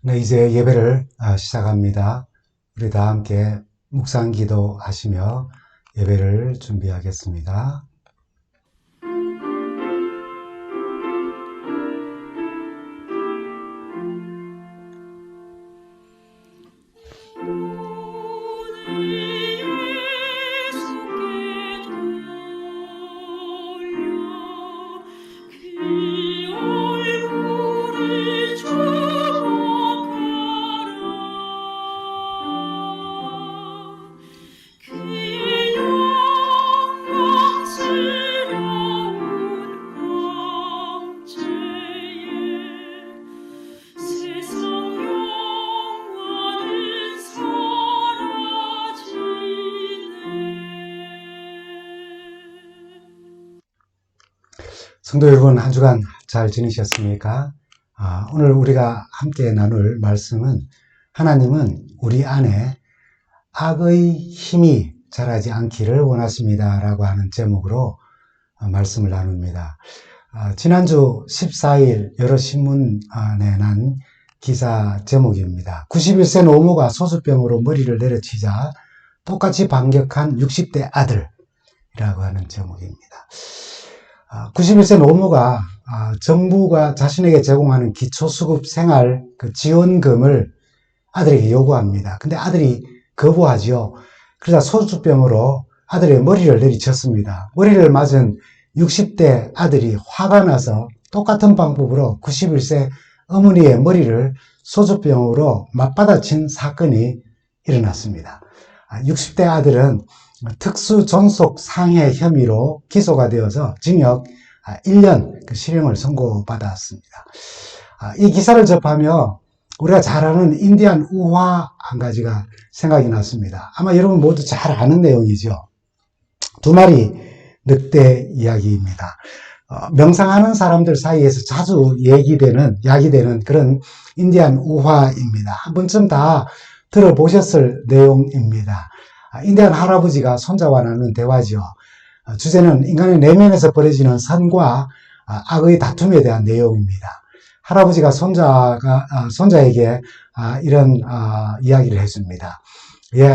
네, 이제 예배를 시작합니다. 우리 다 함께 묵상기도 하시며 예배를 준비하겠습니다. 성도 여러분, 한 주간 잘 지내셨습니까? 오늘 우리가 함께 나눌 말씀은 하나님은 우리 안에 악의 힘이 자라지 않기를 원하십니다 라고 하는 제목으로 말씀을 나눕니다. 지난주 14일 여러 신문에 난 기사 제목입니다. 91세 노모가 소주병으로 머리를 내려치자 똑같이 반격한 60대 아들이라고 하는 제목입니다. 91세 노모가 정부가 자신에게 제공하는 기초수급 생활 지원금을 아들에게 요구합니다. 근데 아들이 거부하지요. 그러자 소주병으로 아들의 머리를 내리쳤습니다. 머리를 맞은 60대 아들이 화가 나서 똑같은 방법으로 91세 어머니의 머리를 소주병으로 맞받아친 사건이 일어났습니다. 60대 아들은 특수존속 상해 혐의로 기소가 되어서 징역 1년 실형을 선고받았습니다. 이 기사를 접하며 우리가 잘 아는 인디안 우화 한 가지가 생각이 났습니다. 아마 여러분 모두 잘 아는 내용이죠. 두 마리 늑대 이야기입니다. 명상하는 사람들 사이에서 자주 야기되는 그런 인디안 우화입니다. 한 번쯤 다 들어보셨을 내용입니다. 인디안 할아버지가 손자와 나누는 대화죠. 주제는 인간의 내면에서 벌어지는 선과 악의 다툼에 대한 내용입니다. 할아버지가 손자에게 이런 이야기를 해줍니다.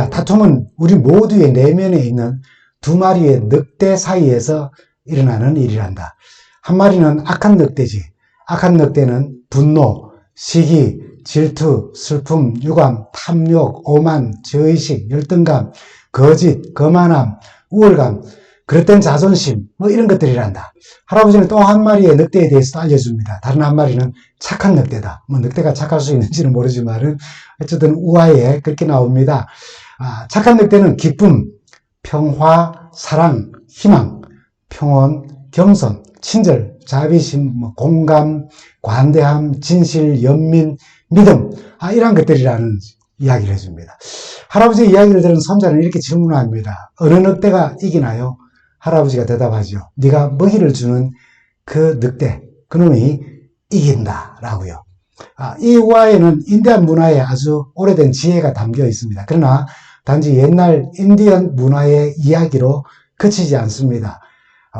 다툼은 우리 모두의 내면에 있는 두 마리의 늑대 사이에서 일어나는 일이란다. 한 마리는 악한 늑대지. 악한 늑대는 분노, 시기, 질투, 슬픔, 유감, 탐욕, 오만, 죄의식, 열등감, 거짓, 거만함, 우월감, 그릇된 자존심, 이런 것들이란다. 할아버지는 또 한 마리의 늑대에 대해서도 알려줍니다. 다른 한 마리는 착한 늑대다. 늑대가 착할 수 있는지는 모르지만 어쨌든 우화에 그렇게 나옵니다. 착한 늑대는 기쁨, 평화, 사랑, 희망, 평온, 겸손, 친절, 자비심, 공감, 관대함, 진실, 연민, 믿음, 이런 것들이라는 이야기를 해줍니다. 할아버지의 이야기를 들은 손자는 이렇게 질문합니다. 어느 늑대가 이기나요? 할아버지가 대답하죠. 네가 먹이를 주는 그 늑대, 그놈이 이긴다 라고요. 이 우화에는 인디안 문화에 아주 오래된 지혜가 담겨 있습니다. 그러나 단지 옛날 인디언 문화의 이야기로 그치지 않습니다.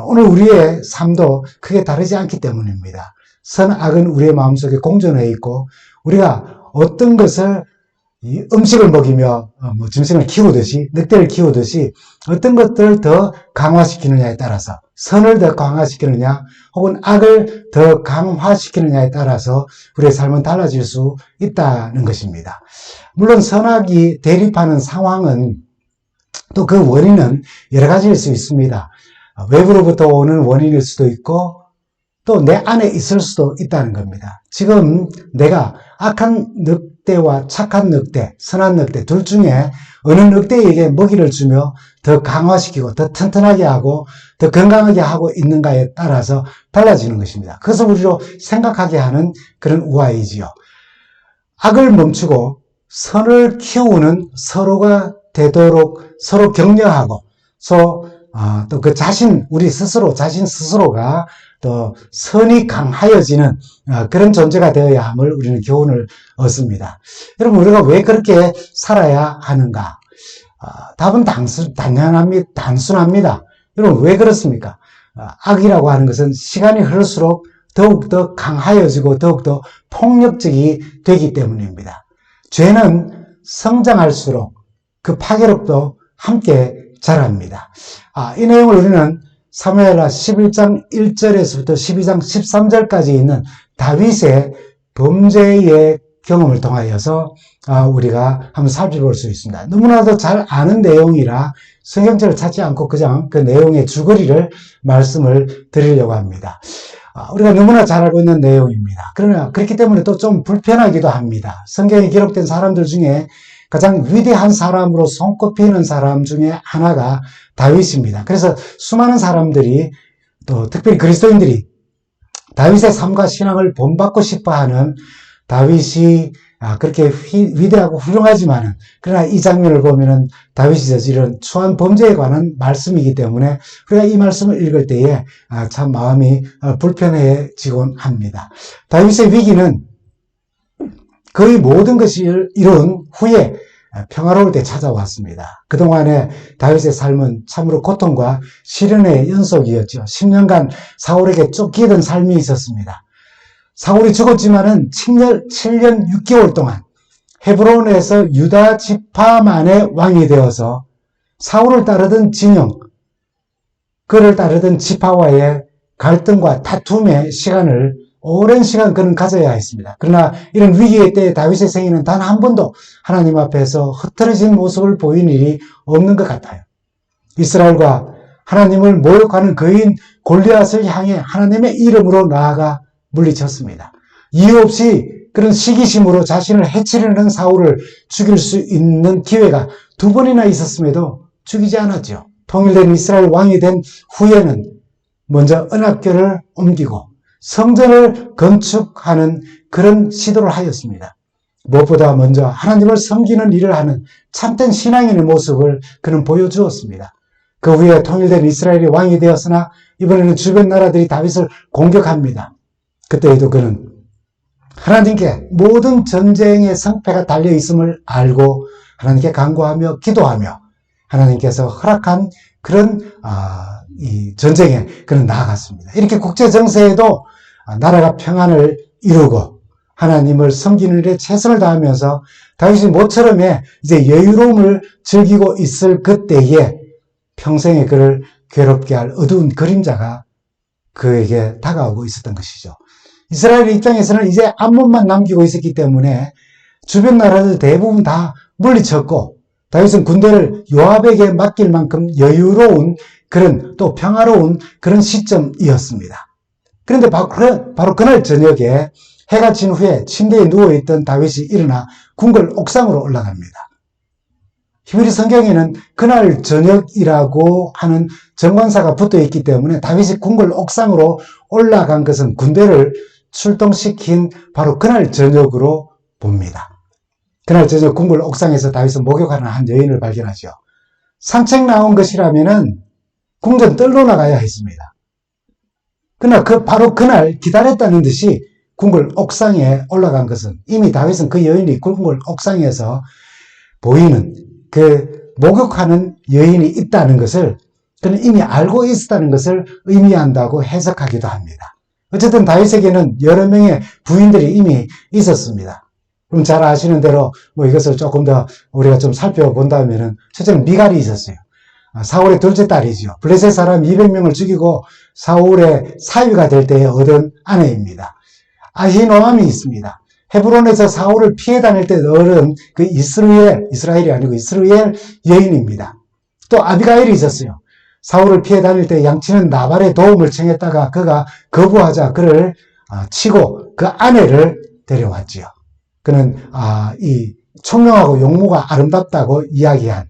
오늘 우리의 삶도 크게 다르지 않기 때문입니다. 선악은 우리의 마음속에 공존해 있고 우리가 어떤 것을 음식을 먹이며 짐승을 키우듯이 늑대를 키우듯이 어떤 것들을 더 강화시키느냐에 따라서 선을 더 강화시키느냐 혹은 악을 더 강화시키느냐에 따라서 우리의 삶은 달라질 수 있다는 것입니다. 물론 선악이 대립하는 상황은 또 그 원인은 여러 가지일 수 있습니다. 외부로부터 오는 원인일 수도 있고 또 내 안에 있을 수도 있다는 겁니다. 지금 내가 악한 늑대와 착한 늑대, 선한 늑대 둘 중에 어느 늑대에게 먹이를 주며 더 강화시키고 더 튼튼하게 하고 더 건강하게 하고 있는가에 따라서 달라지는 것입니다. 그것을 우리로 생각하게 하는 그런 우화이지요. 악을 멈추고 선을 키우는 서로가 되도록 서로 격려하고 또 그 자신 스스로가 또 선이 강하여지는 그런 존재가 되어야 함을 우리는 교훈을 얻습니다. 여러분, 우리가 왜 그렇게 살아야 하는가? 답은 단순합니다. 여러분, 왜 그렇습니까? 악이라고 하는 것은 시간이 흐를수록 더욱더 강하여지고 더욱더 폭력적이 되기 때문입니다. 죄는 성장할수록 그 파괴력도 함께 자랍니다. 이 내용을 우리는 사무엘하 11장 1절에서부터 12장 13절까지 있는 다윗의 범죄의 경험을 통하여서 우리가 한번 살펴볼 수 있습니다. 너무나도 잘 아는 내용이라 성경책을 찾지 않고 그냥 그 내용의 줄거리를 말씀을 드리려고 합니다. 우리가 너무나 잘 알고 있는 내용입니다. 그러나 그렇기 때문에 또 좀 불편하기도 합니다. 성경에 기록된 사람들 중에 가장 위대한 사람으로 손꼽히는 사람 중에 하나가 다윗입니다. 그래서 수많은 사람들이 또 특별히 그리스도인들이 다윗의 삶과 신앙을 본받고 싶어하는 다윗이 그렇게 위대하고 훌륭하지만은 그러나 이 장면을 보면은 다윗이 저지른 추한 범죄에 관한 말씀이기 때문에 우리가 이 말씀을 읽을 때에 참 마음이 불편해지곤 합니다. 다윗의 위기는 거의 모든 것이 이룬 후에 평화로울 때 찾아왔습니다. 그동안에 다윗의 삶은 참으로 고통과 시련의 연속이었죠. 10년간 사울에게 쫓기던 삶이 있었습니다. 사울이 죽었지만은 7년 6개월 동안 헤브론에서 유다 지파만의 왕이 되어서 사울을 따르던 진영, 그를 따르던 지파와의 갈등과 다툼의 시간을 오랜 시간 그는 가져야 했습니다. 그러나 이런 위기의 때에 다윗의 생애는 단 한 번도 하나님 앞에서 흐트러진 모습을 보인 일이 없는 것 같아요. 이스라엘과 하나님을 모욕하는 거인 골리앗을 향해 하나님의 이름으로 나아가 물리쳤습니다. 이유 없이 그런 시기심으로 자신을 해치려는 사울을 죽일 수 있는 기회가 2번이나 있었음에도 죽이지 않았죠. 통일된 이스라엘 왕이 된 후에는 먼저 언약궤를 옮기고 성전을 건축하는 그런 시도를 하였습니다. 무엇보다 먼저 하나님을 섬기는 일을 하는 참된 신앙인의 모습을 그는 보여주었습니다. 그 후에 통일된 이스라엘이 왕이 되었으나 이번에는 주변 나라들이 다윗을 공격합니다. 그때에도 그는 하나님께 모든 전쟁의 성패가 달려있음을 알고 하나님께 간구하며 기도하며 하나님께서 허락한 그런 이 전쟁에 그는 나아갔습니다. 이렇게 국제정세에도 나라가 평안을 이루고 하나님을 섬기는 일에 최선을 다하면서 다윗이 모처럼의 이제 여유로움을 즐기고 있을 그때에 평생에 그를 괴롭게 할 어두운 그림자가 그에게 다가오고 있었던 것이죠. 이스라엘 입장에서는 이제 암몬만 남기고 있었기 때문에 주변 나라들 대부분 다 물리쳤고 다윗은 군대를 요압에게 맡길 만큼 여유로운 그런 또 평화로운 그런 시점이었습니다. 그런데 바로 그날 저녁에 해가 진 후에 침대에 누워있던 다윗이 일어나 궁궐 옥상으로 올라갑니다. 히브리 성경에는 그날 저녁이라고 하는 정관사가 붙어있기 때문에 다윗이 궁궐 옥상으로 올라간 것은 군대를 출동시킨 바로 그날 저녁으로 봅니다. 그날 저녁 궁궐 옥상에서 다윗은 목욕하는 한 여인을 발견하죠. 산책 나온 것이라면은 궁전 뜰로 나가야 했습니다. 그러나 바로 그날 기다렸다는 듯이 궁궐 옥상에 올라간 것은 이미 다윗은 그 여인이 궁궐 옥상에서 보이는 그 목욕하는 여인이 있다는 것을 그는 이미 알고 있었다는 것을 의미한다고 해석하기도 합니다. 어쨌든 다윗에게는 여러 명의 부인들이 이미 있었습니다. 그럼 잘 아시는 대로 이것을 조금 더 우리가 좀 살펴본다면은 첫째는 미갈이 있었어요. 사울의 둘째 딸이죠. 블레셋 사람 200명을 죽이고 사울의 사위가 될 때에 얻은 아내입니다. 아히노암이 있습니다. 헤브론에서 사울을 피해 다닐 때 얻은 그 이스라엘이 아니고 이스라엘 여인입니다. 또 아비가일이 있었어요. 사울을 피해 다닐 때 양치는 나발의 도움을 청했다가 그가 거부하자 그를 치고 그 아내를 데려왔지요. 그는 이 총명하고 용모가 아름답다고 이야기한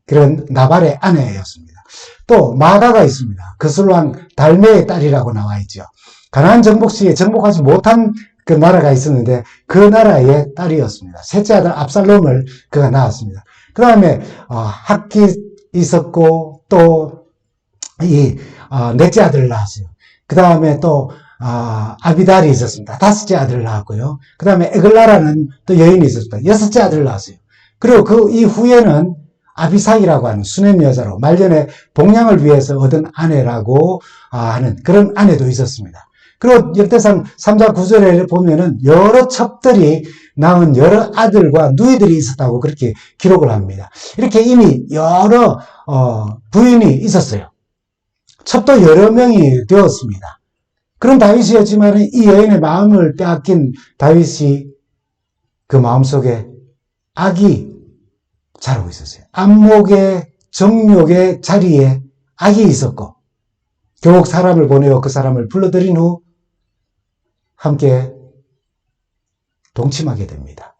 그런 나발의 아내였습니다. 또 마가가 있습니다. 그술왕 달메의 딸이라고 나와 있죠. 가나안 정복 시에 정복하지 못한 그 나라가 있었는데 그 나라의 딸이었습니다. 셋째 아들 압살롬을 그가 낳았습니다. 그 다음에 학기 있었고 또 넷째 아들을 낳았어요. 그 다음에 또 아비달이 있었습니다. 다섯째 아들을 낳았고요. 그 다음에 에글라라는 또 여인이 있었습니다. 여섯째 아들을 낳았어요. 그리고 그 이후에는 아비사이라고 하는 수냄 여자로 말년에 복량을 위해서 얻은 아내라고 하는 그런 아내도 있었습니다. 그리고 역대상 3장 9절에 보면은 여러 첩들이 낳은 여러 아들과 누이들이 있었다고 그렇게 기록을 합니다. 이렇게 이미 여러 부인이 있었어요. 첩도 여러 명이 되었습니다. 그런 다윗이었지만 이 여인의 마음을 빼앗긴 다윗이 그 마음속에 악이 자라고 있었어요. 안목의 정욕의 자리에 악이 있었고 결국 사람을 보내어 그 사람을 불러들인 후 함께 동침하게 됩니다.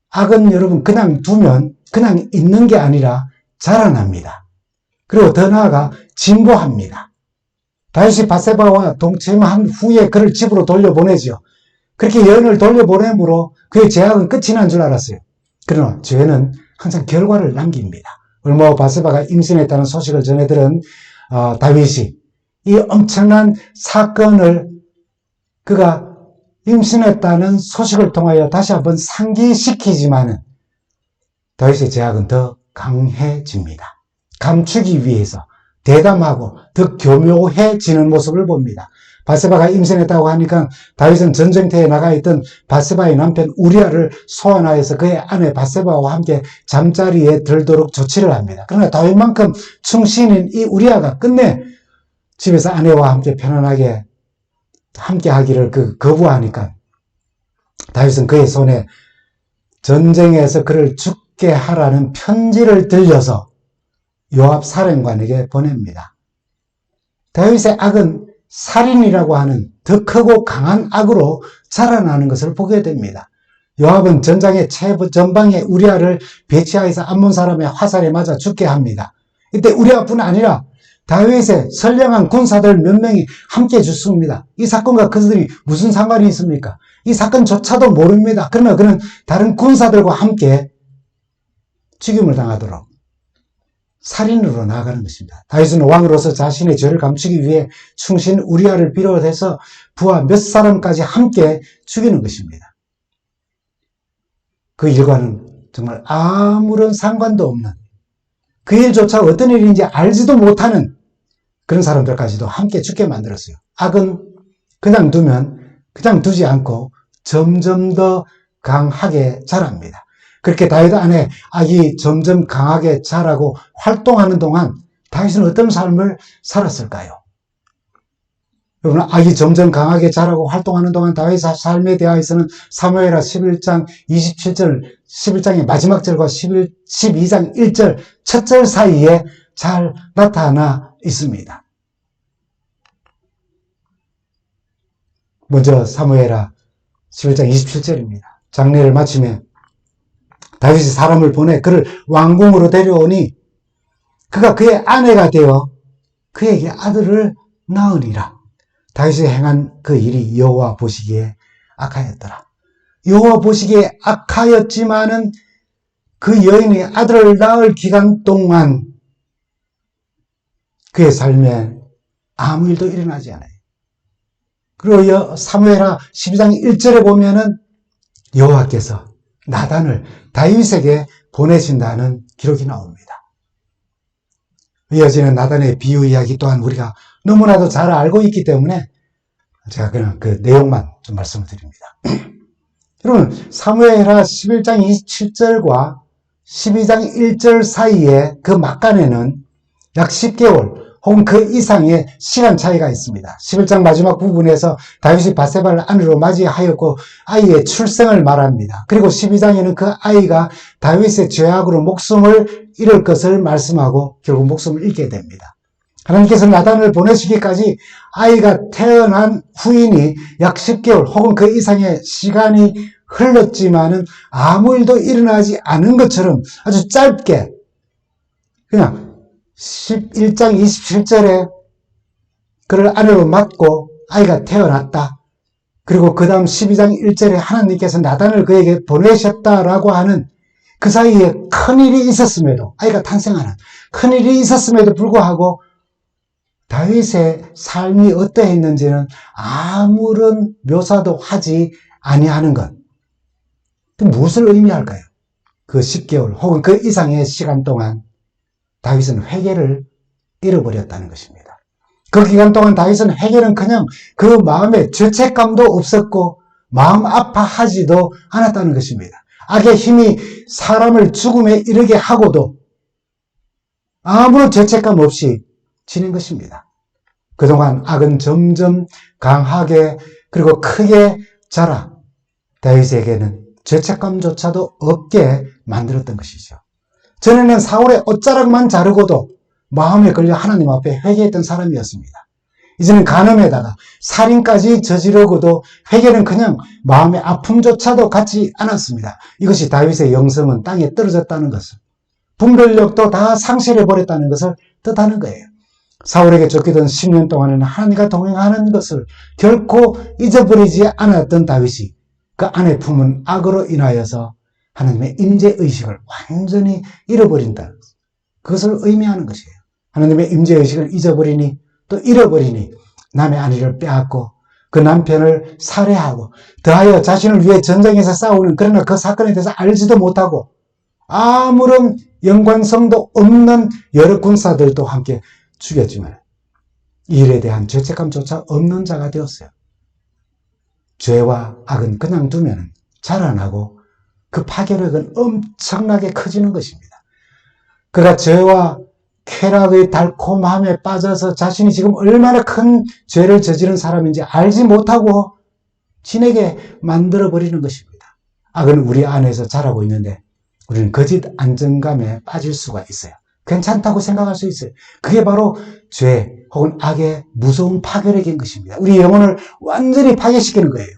악은 여러분 그냥 두면 그냥 있는 게 아니라 자라납니다. 그리고 더 나아가 진보합니다. 다윗이 밧세바와 동침한 후에 그를 집으로 돌려보내죠. 그렇게 여인을 돌려보냄으로 그의 죄악은 끝이 난 줄 알았어요. 그러나 죄는 항상 결과를 남깁니다. 얼마 후 밧세바가 임신했다는 소식을 전해들은 다윗이 이 엄청난 사건을 그가 임신했다는 소식을 통하여 다시 한번 상기시키지만은 다윗의 죄악은 더 강해집니다. 감추기 위해서 대담하고 더 교묘해지는 모습을 봅니다. 밧세바가 임신했다고 하니까 다윗은 전쟁터에 나가 있던 밧세바의 남편 우리아를 소환하여서 그의 아내 밧세바와 함께 잠자리에 들도록 조치를 합니다. 그러나 다윗만큼 충신인 이 우리아가 끝내 집에서 아내와 함께 편안하게 함께 하기를 거부하니까 다윗은 그의 손에 전쟁에서 그를 죽게 하라는 편지를 들려서 요압 사령관에게 보냅니다. 다윗의 악은 살인이라고 하는 더 크고 강한 악으로 자라나는 것을 보게 됩니다. 요압은 전장의 최전방에 우리아를 배치하여서 암몬 사람의 화살에 맞아 죽게 합니다. 이때 우리아뿐 아니라 다윗의 선량한 군사들 몇 명이 함께 죽습니다. 이 사건과 그들이 무슨 상관이 있습니까? 이 사건조차도 모릅니다. 그러나 그는 다른 군사들과 함께 죽임을 당하도록 살인으로 나아가는 것입니다. 다윗은 왕으로서 자신의 죄를 감추기 위해 충신 우리아를 비롯해서 부하 몇 사람까지 함께 죽이는 것입니다. 그 일과는 정말 아무런 상관도 없는 그 일조차 어떤 일인지 알지도 못하는 그런 사람들까지도 함께 죽게 만들었어요. 악은 그냥 두지 않고 점점 더 강하게 자랍니다. 그렇게 다윗 안에 악이 점점 강하게 자라고 활동하는 동안 다윗은 어떤 삶을 살았을까요? 여러분, 악이 점점 강하게 자라고 활동하는 동안 다윗의 삶에 대하여서는 사무엘하 11장 27절, 11장의 마지막 절과 12장 1절, 첫 절 사이에 잘 나타나 있습니다. 먼저 사무엘하 11장 27절입니다. 장례를 마치며 다윗이 사람을 보내 그를 왕궁으로 데려오니 그가 그의 아내가 되어 그에게 아들을 낳으니라. 다윗이 행한 그 일이 여호와 보시기에 악하였더라. 여호와 보시기에 악하였지만은 그 여인이 아들을 낳을 기간 동안 그의 삶에 아무 일도 일어나지 않아요. 그리고 사무엘하 12장 1절에 보면은 여호와께서 나단을 다윗에게 보내신다는 기록이 나옵니다. 이어지는 나단의 비유 이야기 또한 우리가 너무나도 잘 알고 있기 때문에 제가 그냥 그 내용만 좀 말씀을 드립니다. 여러분, 사무엘하 11장 27절과 12장 1절 사이에 그 막간에는 약 10개월 혹은 그 이상의 시간 차이가 있습니다. 11장 마지막 부분에서 다윗이 밧세바를 아내로 맞이하였고 아이의 출생을 말합니다. 그리고 12장에는 그 아이가 다윗의 죄악으로 목숨을 잃을 것을 말씀하고 결국 목숨을 잃게 됩니다. 하나님께서 나단을 보내시기까지 아이가 태어난 후인이 약 10개월 혹은 그 이상의 시간이 흘렀지만은 아무 일도 일어나지 않은 것처럼 아주 짧게 그냥 11장 27절에 그를 아내로 맞고 아이가 태어났다. 그리고 그 다음 12장 1절에 하나님께서 나단을 그에게 보내셨다라고 하는 그 사이에 큰일이 있었음에도 아이가 탄생하는 큰일이 있었음에도 불구하고 다윗의 삶이 어떠했는지는 아무런 묘사도 하지 아니하는 것. 무엇을 의미할까요? 그 10개월 혹은 그 이상의 시간 동안 다윗은 회개를 잃어버렸다는 것입니다. 그 기간 동안 다윗은 회개는커녕 그 마음에 죄책감도 없었고 마음 아파하지도 않았다는 것입니다. 악의 힘이 사람을 죽음에 이르게 하고도 아무런 죄책감 없이 지낸 것입니다. 그동안 악은 점점 강하게 그리고 크게 자라 다윗에게는 죄책감조차도 없게 만들었던 것이죠. 전에는 사울의 옷자락만 자르고도 마음에 걸려 하나님 앞에 회개했던 사람이었습니다. 이제는 간음에다가 살인까지 저지르고도 회개는 그냥 마음의 아픔조차도 갖지 않았습니다. 이것이 다윗의 영성은 땅에 떨어졌다는 것을, 분별력도 다 상실해버렸다는 것을 뜻하는 거예요. 사울에게 쫓기던 10년 동안에는 하나님과 동행하는 것을 결코 잊어버리지 않았던 다윗이 그 안에 품은 악으로 인하여서 하나님의 임재의식을 완전히 잃어버린다. 그것을 의미하는 것이에요. 하나님의 임재의식을 잊어버리니 또 잃어버리니 남의 아내를 빼앗고 그 남편을 살해하고 더하여 자신을 위해 전쟁에서 싸우는, 그러나 그 사건에 대해서 알지도 못하고 아무런 연관성도 없는 여러 군사들도 함께 죽였지만 이 일에 대한 죄책감조차 없는 자가 되었어요. 죄와 악은 그냥 두면 자라나고 그 파괴력은 엄청나게 커지는 것입니다. 그가 죄와 쾌락의 달콤함에 빠져서 자신이 지금 얼마나 큰 죄를 저지른 사람인지 알지 못하고 지내게 만들어버리는 것입니다. 악은 우리 안에서 자라고 있는데 우리는 거짓 안정감에 빠질 수가 있어요. 괜찮다고 생각할 수 있어요. 그게 바로 죄 혹은 악의 무서운 파괴력인 것입니다. 우리 영혼을 완전히 파괴시키는 거예요.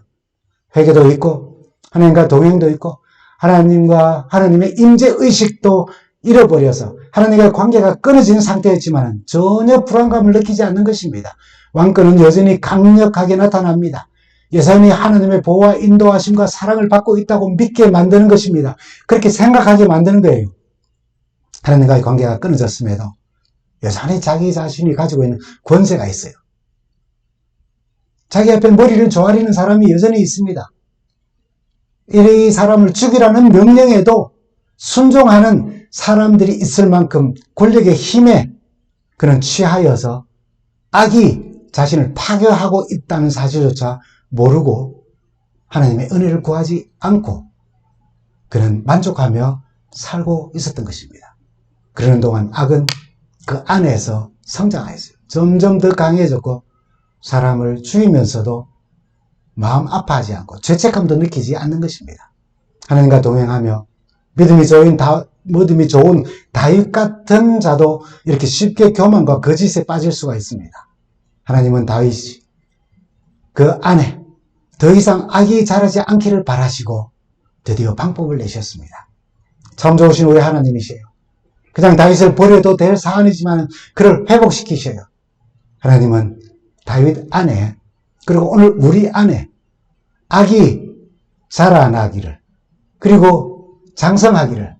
회개도 있고 하나님과 동행도 있고 하나님의 임재의식도 잃어버려서 하나님과 관계가 끊어진 상태였지만 전혀 불안감을 느끼지 않는 것입니다. 왕권은 여전히 강력하게 나타납니다. 예산이 하나님의 보호와 인도하심과 사랑을 받고 있다고 믿게 만드는 것입니다. 그렇게 생각하게 만드는 거예요. 하나님과의 관계가 끊어졌음에도 여전히 자기 자신이 가지고 있는 권세가 있어요. 자기 앞에 머리를 조아리는 사람이 여전히 있습니다. 이 사람을 죽이라는 명령에도 순종하는 사람들이 있을 만큼 권력의 힘에 그는 취하여서 악이 자신을 파괴하고 있다는 사실조차 모르고 하나님의 은혜를 구하지 않고 그는 만족하며 살고 있었던 것입니다. 그러는 동안 악은 그 안에서 성장하였어요. 점점 더 강해졌고 사람을 죽이면서도 마음 아파하지 않고 죄책감도 느끼지 않는 것입니다. 하나님과 동행하며 믿음이 좋은 다윗 같은 자도 이렇게 쉽게 교만과 거짓에 빠질 수가 있습니다. 하나님은 다윗이 그 안에 더 이상 악이 자라지 않기를 바라시고 드디어 방법을 내셨습니다. 참 좋으신 우리 하나님이세요. 그냥 다윗을 버려도 될 사안이지만 그를 회복시키셔요. 하나님은 다윗 안에 그리고 오늘 우리 안에 악이 자라나기를 그리고 장성하기를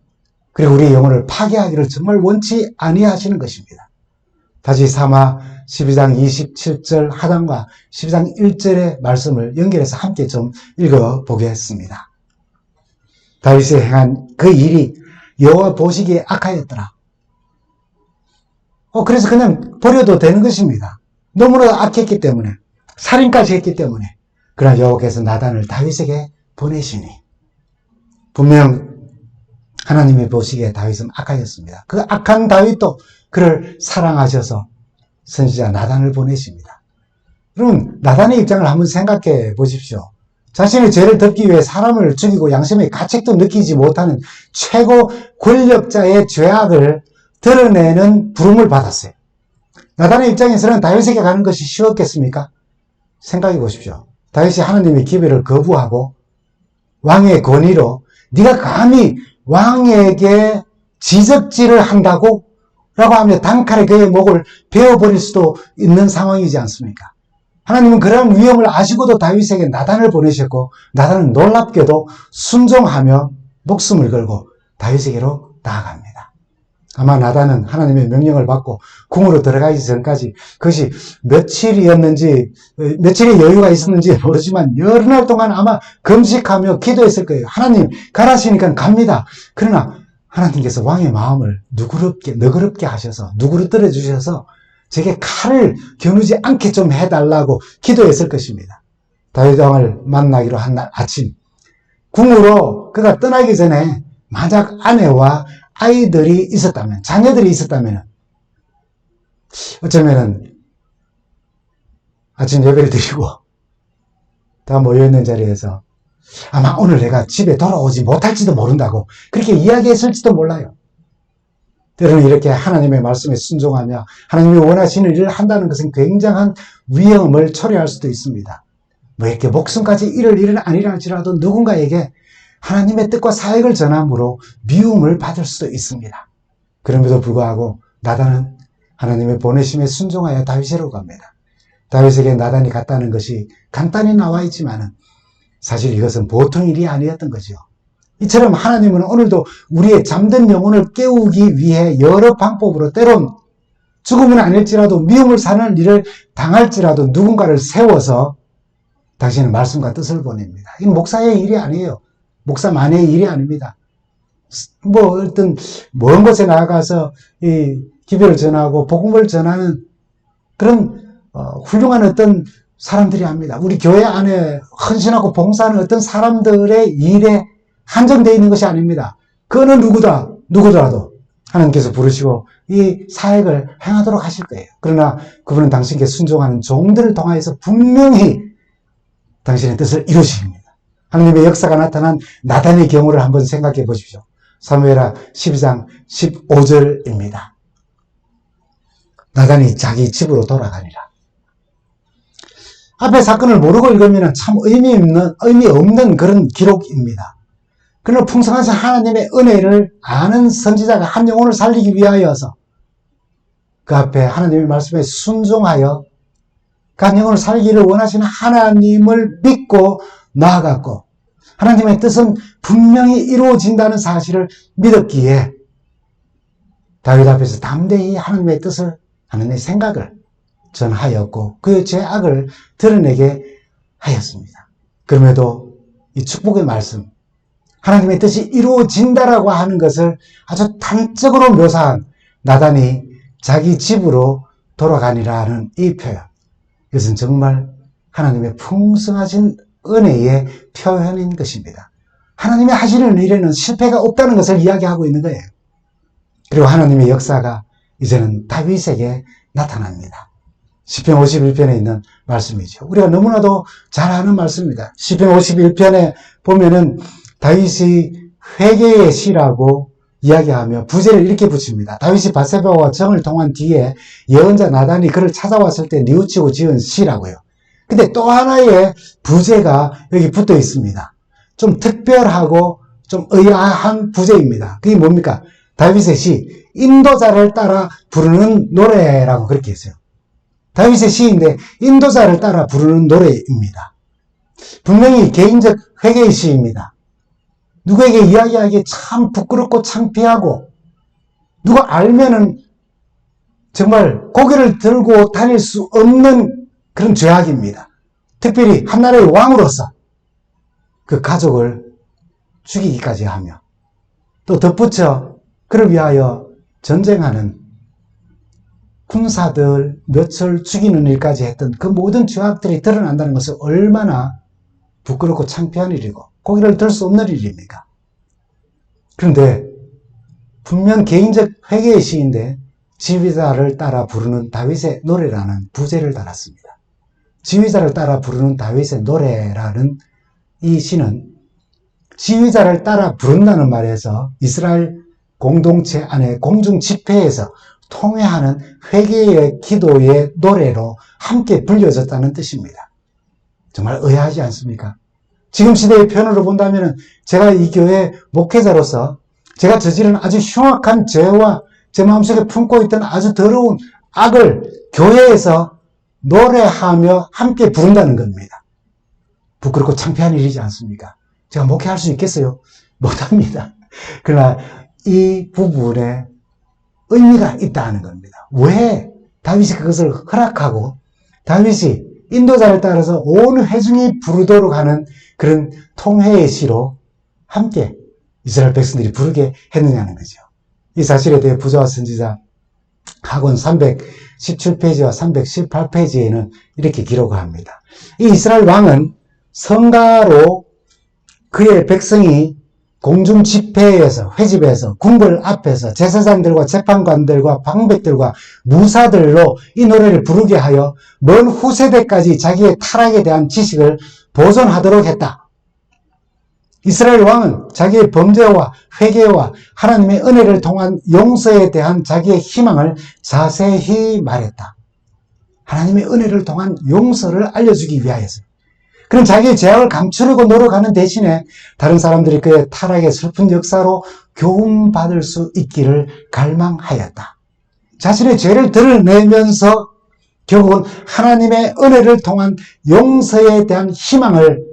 그리고 우리의 영혼을 파괴하기를 정말 원치 아니하시는 것입니다. 다시 사마 12장 27절 하단과 12장 1절의 말씀을 연결해서 함께 좀 읽어보겠습니다. 다윗이 행한 그 일이 여호와 보시기에 악하였더라. 그래서 그냥 버려도 되는 것입니다. 너무나 악했기 때문에 살인까지 했기 때문에. 그러나 여호와께서 나단을 다윗에게 보내시니 분명 하나님이 보시기에 다윗은 악하였습니다. 그 악한 다윗도 그를 사랑하셔서 선지자 나단을 보내십니다. 여러분, 나단의 입장을 한번 생각해 보십시오. 자신의 죄를 덮기 위해 사람을 죽이고 양심의 가책도 느끼지 못하는 최고 권력자의 죄악을 드러내는 부름을 받았어요. 나단의 입장에서는 다윗에게 가는 것이 쉬웠겠습니까? 생각해 보십시오. 다윗이 하나님의 기별을 거부하고 왕의 권위로 네가 감히 왕에게 지적질을 한다고? 라고 하며 단칼에 그의 목을 베어버릴 수도 있는 상황이지 않습니까? 하나님은 그런 위험을 아시고도 다윗에게 나단을 보내셨고 나단은 놀랍게도 순종하며 목숨을 걸고 다윗에게로 나아갑니다. 아마 나단은 하나님의 명령을 받고 궁으로 들어가기 전까지 그것이 며칠의 여유가 있었는지 모르지만 여러 날 동안 아마 금식하며 기도했을 거예요. 하나님 가라시니까 갑니다. 그러나 하나님께서 왕의 마음을 너그럽게 하셔서 누그러뜨려 주셔서 제게 칼을 겨누지 않게 좀 해달라고 기도했을 것입니다. 다윗 왕을 만나기로 한 날 아침, 궁으로 그가 떠나기 전에 만약 아내와 아이들이 있었다면, 자녀들이 있었다면 어쩌면은 아침 예배를 드리고 다 모여있는 자리에서 아마 오늘 내가 집에 돌아오지 못할지도 모른다고 그렇게 이야기했을지도 몰라요. 때로는 이렇게 하나님의 말씀에 순종하며 하나님이 원하시는 일을 한다는 것은 굉장한 위험을 초래할 수도 있습니다. 뭐 이렇게 목숨까지 잃을 일은 아니라 할지라도 누군가에게 하나님의 뜻과 사역을 전함으로 미움을 받을 수도 있습니다. 그럼에도 불구하고 나단은 하나님의 보내심에 순종하여 다윗에로 갑니다. 다윗에게 나단이 갔다는 것이 간단히 나와 있지만은 사실 이것은 보통 일이 아니었던 거죠. 이처럼 하나님은 오늘도 우리의 잠든 영혼을 깨우기 위해 여러 방법으로 때론 죽음은 아닐지라도 미움을 사는 일을 당할지라도 누군가를 세워서 당신의 말씀과 뜻을 보냅니다. 이건 목사의 일이 아니에요. 목사만의 일이 아닙니다. 뭐 어떤 먼 곳에 나가서 이 기별을 전하고 복음을 전하는 그런 훌륭한 어떤 사람들이 합니다. 우리 교회 안에 헌신하고 봉사하는 어떤 사람들의 일에 한정되어 있는 것이 아닙니다. 그 어느 누구더라도 하나님께서 부르시고 이 사역을 행하도록 하실 거예요. 그러나 그분은 당신께 순종하는 종들을 통하여서 분명히 당신의 뜻을 이루십니다. 하나님의 역사가 나타난 나단의 경우를 한번 생각해 보십시오. 사무엘하 12장 15절입니다. 나단이 자기 집으로 돌아가니라. 앞에 사건을 모르고 읽으면 참 의미 없는 그런 기록입니다. 그러나 풍성하신 하나님의 은혜를 아는 선지자가 한 영혼을 살리기 위하여서 그 앞에 하나님의 말씀에 순종하여 그 한 영혼을 살기를 원하시는 하나님을 믿고 나아갔고 하나님의 뜻은 분명히 이루어진다는 사실을 믿었기에 다윗 앞에서 담대히 하나님의 뜻을, 하나님의 생각을 전하였고 그의 죄악을 드러내게 하였습니다. 그럼에도 이 축복의 말씀, 하나님의 뜻이 이루어진다라고 하는 것을 아주 단적으로 묘사한 나단이 자기 집으로 돌아가니라는 이 표현, 이것은 정말 하나님의 풍성하신 은혜의 표현인 것입니다. 하나님이 하시는 일에는 실패가 없다는 것을 이야기하고 있는 거예요. 그리고 하나님의 역사가 이제는 다윗에게 나타납니다. 시편 51편에 있는 말씀이죠. 우리가 너무나도 잘 아는 말씀입니다. 시편 51편에 보면은 다윗이 회개의 시라고 이야기하며 부제를 이렇게 붙입니다. 다윗이 밧세바와 정을 통한 뒤에 예언자 나단이 그를 찾아왔을 때 뉘우치고 지은 시라고요. 근데 또 하나의 부제가 여기 붙어 있습니다. 좀 특별하고 좀 의아한 부제입니다. 그게 뭡니까? 다윗의 시, 인도자를 따라 부르는 노래라고 그렇게 했어요. 다윗의 시인데 인도자를 따라 부르는 노래입니다. 분명히 개인적 회개의 시입니다. 누구에게 이야기하기에 참 부끄럽고 창피하고 누가 알면은 정말 고개를 들고 다닐 수 없는 그런 죄악입니다. 특별히 한 나라의 왕으로서 그 가족을 죽이기까지 하며 또 덧붙여 그를 위하여 전쟁하는 군사들 몇을 죽이는 일까지 했던 그 모든 죄악들이 드러난다는 것은 얼마나 부끄럽고 창피한 일이고 고개를 들 수 없는 일입니까? 그런데 분명 개인적 회개의 시인데 지휘자를 따라 부르는 다윗의 노래라는 부제를 달았습니다. 지휘자를 따라 부르는 다윗의 노래라는 이 시는 지휘자를 따라 부른다는 말에서 이스라엘 공동체 안에 공중 집회에서 통회하는 회개의 기도의 노래로 함께 불려졌다는 뜻입니다. 정말 의아하지 않습니까? 지금 시대의 편으로 본다면 제가 이 교회 목회자로서 제가 저지른 아주 흉악한 죄와 제 마음속에 품고 있던 아주 더러운 악을 교회에서 노래하며 함께 부른다는 겁니다. 부끄럽고 창피한 일이지 않습니까? 제가 목회할 수 있겠어요? 못합니다. 그러나 이 부분에 의미가 있다는 겁니다. 왜 다윗이 그것을 허락하고 다윗이 인도자를 따라서 온 회중이 부르도록 하는 그런 통회의 시로 함께 이스라엘 백성들이 부르게 했느냐는 거죠. 이 사실에 대해 부조와 선지자 학원 317페이지와 318페이지에는 이렇게 기록합니다. 이 이스라엘 왕은 성가로 그의 백성이 공중 집회에서, 회집에서, 궁궐 앞에서 제사장들과 재판관들과 방백들과 무사들로 이 노래를 부르게 하여 먼 후세대까지 자기의 타락에 대한 지식을 보존하도록 했다. 이스라엘 왕은 자기의 범죄와 회개와 하나님의 은혜를 통한 용서에 대한 자기의 희망을 자세히 말했다. 하나님의 은혜를 통한 용서를 알려주기 위하여서. 그런 자기의 죄악을 감추려고 노력하는 대신에 다른 사람들이 그의 타락의 슬픈 역사로 교훈받을 수 있기를 갈망하였다. 자신의 죄를 드러내면서 결국은 하나님의 은혜를 통한 용서에 대한 희망을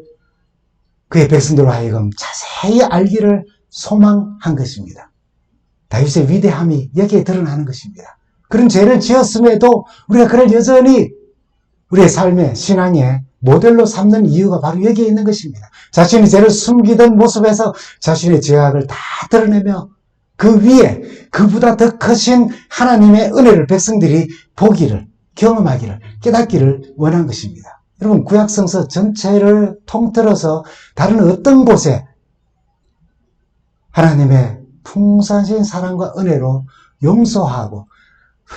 그의 백성들로 하여금 자세히 알기를 소망한 것입니다. 다윗의 위대함이 여기에 드러나는 것입니다. 그런 죄를 지었음에도 우리가 그를 여전히 우리의 삶의 신앙의 모델로 삼는 이유가 바로 여기에 있는 것입니다. 자신의 죄를 숨기던 모습에서 자신의 죄악을 다 드러내며 그 위에 그보다 더 크신 하나님의 은혜를 백성들이 보기를, 경험하기를, 깨닫기를 원한 것입니다. 여러분, 구약성서 전체를 통틀어서 다른 어떤 곳에 하나님의 풍성하신 사랑과 은혜로 용서하고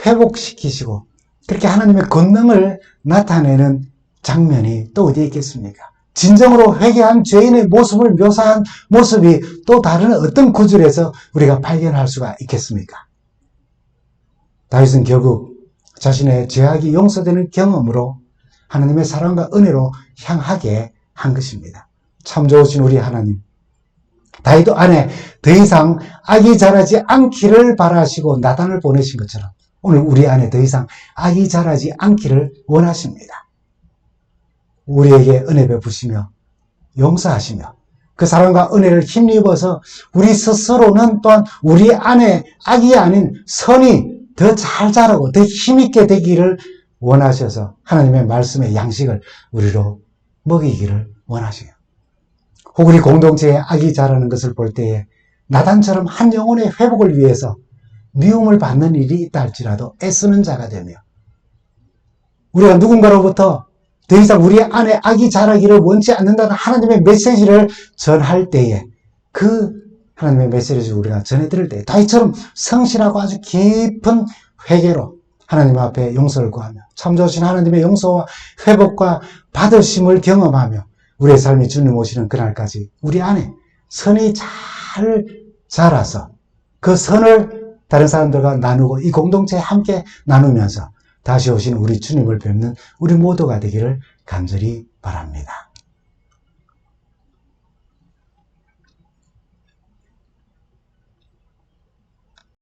회복시키시고 그렇게 하나님의 권능을 나타내는 장면이 또 어디에 있겠습니까? 진정으로 회개한 죄인의 모습을 묘사한 모습이 또 다른 어떤 구절에서 우리가 발견할 수가 있겠습니까? 다윗은 결국 자신의 죄악이 용서되는 경험으로 하나님의 사랑과 은혜로 향하게 한 것입니다. 참 좋으신 우리 하나님. 다윗 안에 더 이상 악이 자라지 않기를 바라시고 나단을 보내신 것처럼 오늘 우리 안에 더 이상 악이 자라지 않기를 원하십니다. 우리에게 은혜 베푸시며 용서하시며 그 사랑과 은혜를 힘입어서 우리 스스로는 또한 우리 안에 악이 아닌 선이 더 잘 자라고 더 힘있게 되기를 원하셔서 하나님의 말씀의 양식을 우리로 먹이기를 원하시요. 혹 우리 공동체에 악이 자라는 것을 볼 때에 나단처럼 한 영혼의 회복을 위해서 미움을 받는 일이 있다 할지라도 애쓰는 자가 되며 우리가 누군가로부터 더 이상 우리 안에 악이 자라기를 원치 않는다는 하나님의 메시지를 전할 때에 그 하나님의 메시지를 우리가 전해드릴 때에 다윗처럼 성실하고 아주 깊은 회개로 하나님 앞에 용서를 구하며 참 좋으신 하나님의 용서와 회복과 받으심을 경험하며 우리의 삶이 주님 오시는 그날까지 우리 안에 선이 잘 자라서 그 선을 다른 사람들과 나누고 이 공동체에 함께 나누면서 다시 오신 우리 주님을 뵙는 우리 모두가 되기를 간절히 바랍니다.